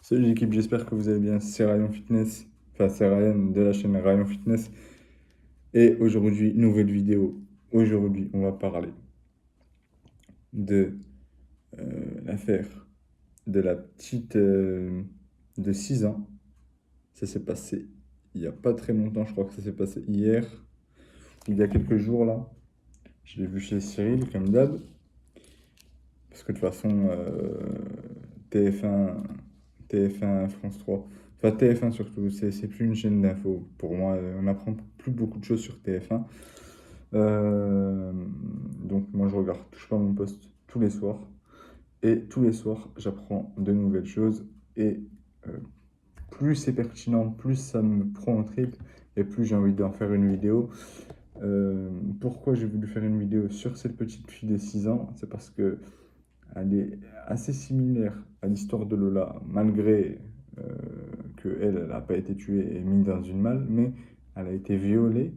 Salut l'équipe, j'espère que vous allez bien. C'est Ryan Fitness, enfin c'est Ryan de la chaîne Ryan Fitness. Et aujourd'hui, nouvelle vidéo. Aujourd'hui, on va parler de l'affaire de la petite de 6 ans. Ça s'est passé il n'y a pas très longtemps, je crois que ça s'est passé hier, il y a quelques jours là. Je l'ai vu chez Cyril, comme d'hab. Parce que de toute façon, TF1, TF1, France 3, enfin TF1 surtout, c'est plus une chaîne d'info. Pour moi, on n'apprend plus beaucoup de choses sur TF1. Euh, donc moi, je regarde Touche pas à mon poste tous les soirs. Et tous les soirs, j'apprends de nouvelles choses. Et euh, plus c'est pertinent, plus ça me prend en trip. Et plus j'ai envie d'en faire une vidéo. Pourquoi j'ai voulu faire une vidéo sur cette petite fille de 6 ans? C'est parce que elle est assez similaire à l'histoire de Lola, malgré qu'elle n'a pas été tuée et mise dans une malle, mais elle a été violée.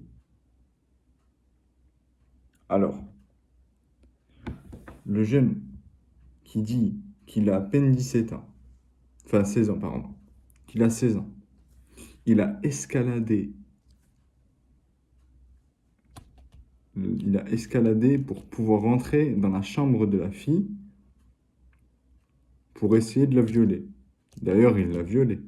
Alors, le jeune qui dit qu'il a à peine 17 ans, enfin 16 ans, pardon, qu'il a 16 ans, il il a escaladé pour pouvoir rentrer dans la chambre de la fille pour essayer de la violer. D'ailleurs, il l'a violée.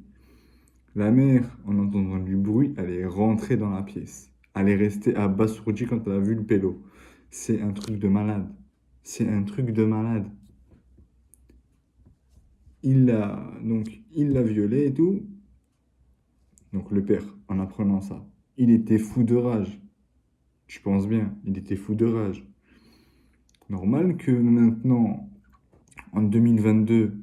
La mère, en entendant du bruit, elle est rentrée dans la pièce. Elle est restée abasourdie quand elle a vu le pélo. C'est un truc de malade. C'est un truc de malade. Il l'a violée et tout. Donc le père, en apprenant ça, il était fou de rage. Tu penses bien, il était fou de rage. Normal que maintenant, en 2022,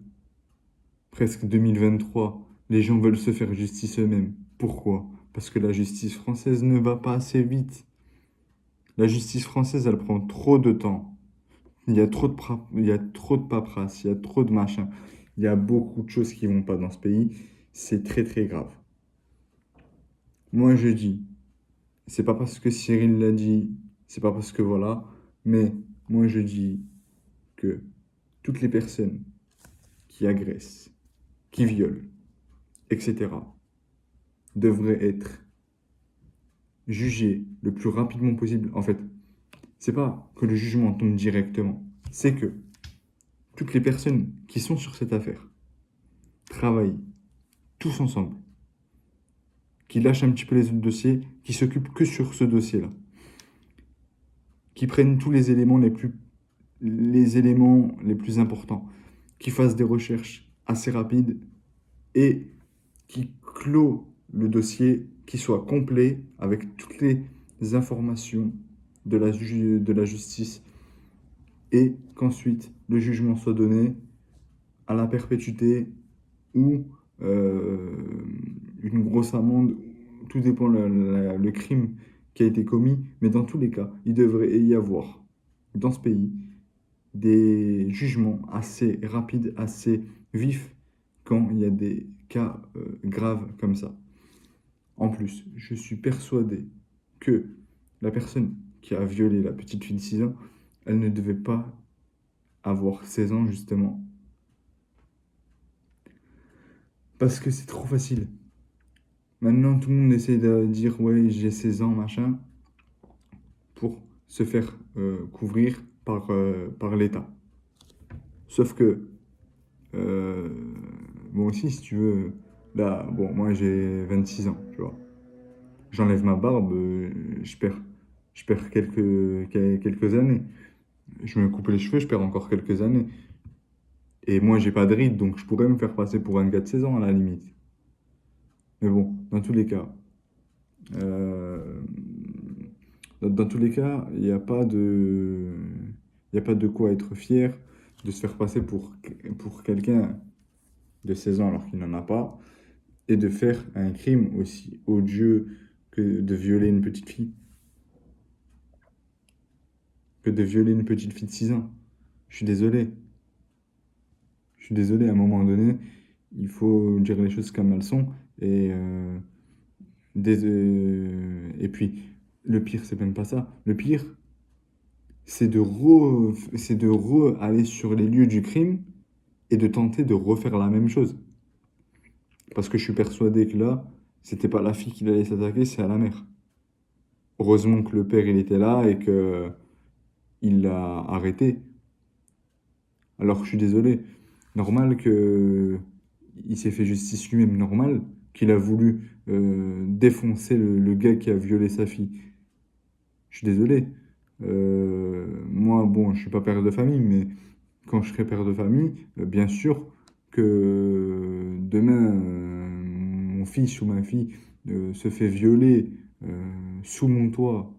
presque 2023, les gens veulent se faire justice eux-mêmes. Pourquoi? Parce que la justice française ne va pas assez vite. La justice française, elle prend trop de temps. Il y a trop de paperasse, il y a trop de machin. Il y a beaucoup de choses qui vont pas dans ce pays. C'est très très grave. Moi, je dis, c'est pas parce que Cyril l'a dit, c'est pas parce que voilà, mais moi, je dis que toutes les personnes qui agressent, qui violent, etc., devraient être jugées le plus rapidement possible. En fait, c'est pas que le jugement tombe directement, c'est que toutes les personnes qui sont sur cette affaire travaillent tous ensemble, qui lâchent un petit peu les autres dossiers, qui s'occupent que sur ce dossier-là, qui prennent tous les éléments les plus importants, qui fassent des recherches assez rapides et qui clôt le dossier, qui soit complet avec toutes les informations de la justice et qu'ensuite le jugement soit donné à la perpétuité ou euh, une grosse amende, tout dépend le crime qui a été commis, mais dans tous les cas, il devrait y avoir dans ce pays des jugements assez rapides, assez vifs quand il y a des cas graves comme ça. En plus, je suis persuadé que la personne qui a violé la petite fille de 6 ans, elle ne devait pas avoir 16 ans justement, parce que c'est trop facile. Maintenant, tout le monde essaie de dire, ouais, j'ai 16 ans, machin, pour se faire couvrir par l'État. Sauf que, euh, moi aussi, si tu veux, là, bon, moi j'ai 26 ans, tu vois. J'enlève ma barbe, je perds quelques années. Je me coupe les cheveux, je perds encore quelques années. Et moi, j'ai pas de rides, donc je pourrais me faire passer pour un gars de 16 ans à la limite. Mais bon, dans tous les cas, euh, dans tous les cas, il y a pas de quoi être fier de se faire passer pour quelqu'un de 16 ans alors qu'il n'en a pas, et de faire un crime aussi odieux que de violer une petite fille, que de violer une petite fille de 6 ans. Je suis désolé. Je suis désolé, à un moment donné, il faut dire les choses comme elles sont. Et puis, le pire, c'est même pas ça. Le pire, c'est de aller sur les lieux du crime et de tenter de refaire la même chose. Parce que je suis persuadé que là, c'était pas la fille qui allait s'attaquer, c'est à la mère. Heureusement que le père, il était là et que il l'a arrêté. Alors je suis désolé. Normal que il s'est fait justice lui-même. Normal qu'il a voulu défoncer le gars qui a violé sa fille. Je suis désolé. Moi, bon, je suis pas père de famille, mais quand je serai père de famille, bien sûr que demain, mon fils ou ma fille se fait violer sous mon toit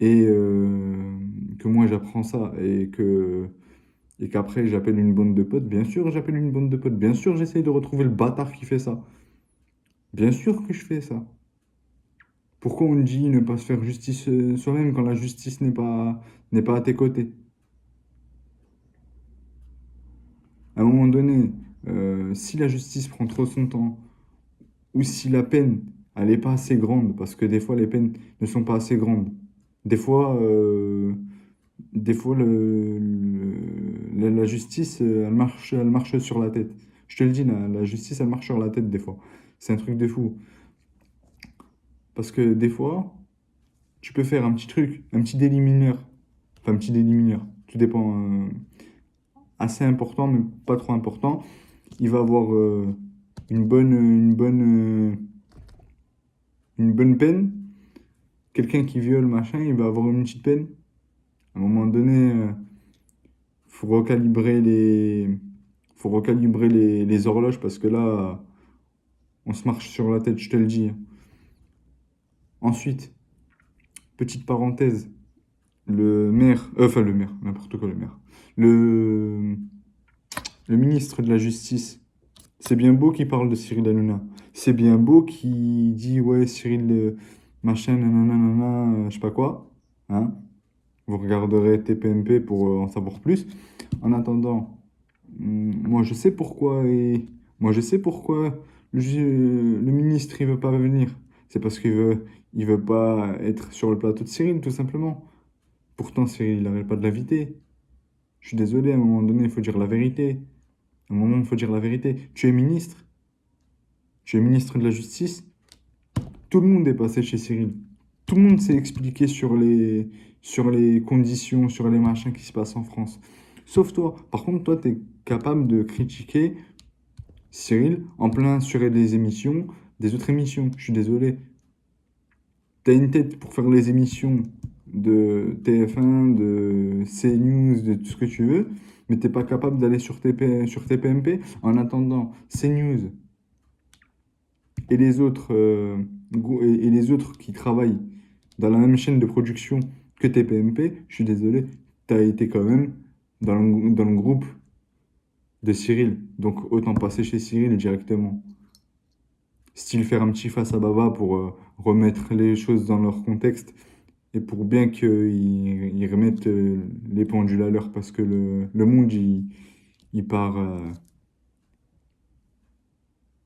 et que moi j'apprends ça et qu'après j'appelle une bande de potes, bien sûr j'appelle une bande de potes, bien sûr j'essaye de retrouver le bâtard qui fait ça, bien sûr que je fais ça. Pourquoi on dit ne pas se faire justice soi-même quand la justice n'est pas à tes côtés? À un moment donné, si la justice prend trop son temps, ou si la peine, elle n'est pas assez grande, parce que des fois les peines ne sont pas assez grandes. Des fois, la justice, elle marche sur la tête. Je te le dis, la justice, elle marche sur la tête des fois. C'est un truc de fou. Parce que des fois, tu peux faire un petit truc, un petit délit mineur. Enfin, un petit délit mineur. Tout dépend. Assez important, mais pas trop important. Il va avoir une bonne peine. Quelqu'un qui viole, machin, il va avoir une petite peine. À un moment donné, faut recalibrer les horloges parce que là, on se marche sur la tête, je te le dis. Ensuite, petite parenthèse, le maire, n'importe quoi le maire, le, le ministre de la Justice, c'est bien beau qu'il parle de Cyril Hanouna. C'est bien beau qu'il dit, ouais, Cyril, machin, nanana, nanana, je sais pas quoi. Hein. Vous regarderez TPMP pour en savoir plus. En attendant, moi je sais pourquoi moi je sais pourquoi le ministre il veut pas venir. C'est parce qu'il veut pas être sur le plateau de Cyril, tout simplement. Pourtant, Cyril, il n'arrête pas de l'inviter. Je suis désolé, à un moment donné, il faut dire la vérité. À un moment, il faut dire la vérité. Tu es ministre de la Justice, tout le monde est passé chez Cyril. Tout le monde s'est expliqué sur les conditions, sur les machins qui se passent en France. Sauf toi. Par contre, toi, tu es capable de critiquer Cyril en plein sur des émissions, des autres émissions. Je suis désolé. Tu as une tête pour faire les émissions de TF1, de CNews, de tout ce que tu veux, mais tu n'es pas capable d'aller sur TPMP. En attendant, CNews et les autres qui travaillent dans la même chaîne de production que TPMP, je suis désolé, tu as été quand même dans le groupe de Cyril. Donc autant passer chez Cyril directement. Style faire un petit face à Baba pour remettre les choses dans leur contexte et pour bien qu'ils remettent les pendules à l'heure parce que le monde il part,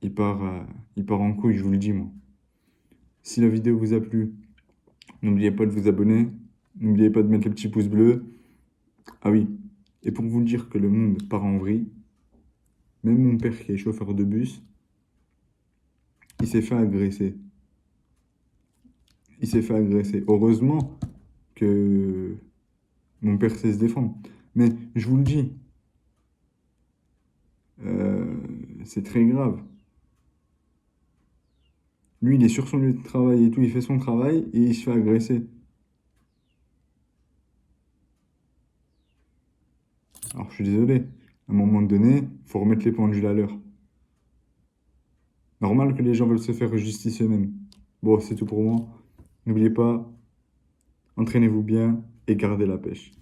il part en couille, je vous le dis moi. Si la vidéo vous a plu, n'oubliez pas de vous abonner, n'oubliez pas de mettre le petit pouce bleu. Ah oui, et pour vous dire que le monde part en vrille, même mon père qui est chauffeur de bus, il s'est fait agresser. Il s'est fait agresser. Heureusement que mon père sait se défendre. Mais je vous le dis, euh, c'est très grave. Lui, il est sur son lieu de travail et tout, il fait son travail et il se fait agresser. Alors je suis désolé, à un moment donné, faut remettre les pendules à l'heure. Normal que les gens veulent se faire justice eux-mêmes. Bon, c'est tout pour moi. N'oubliez pas, entraînez-vous bien et gardez la pêche.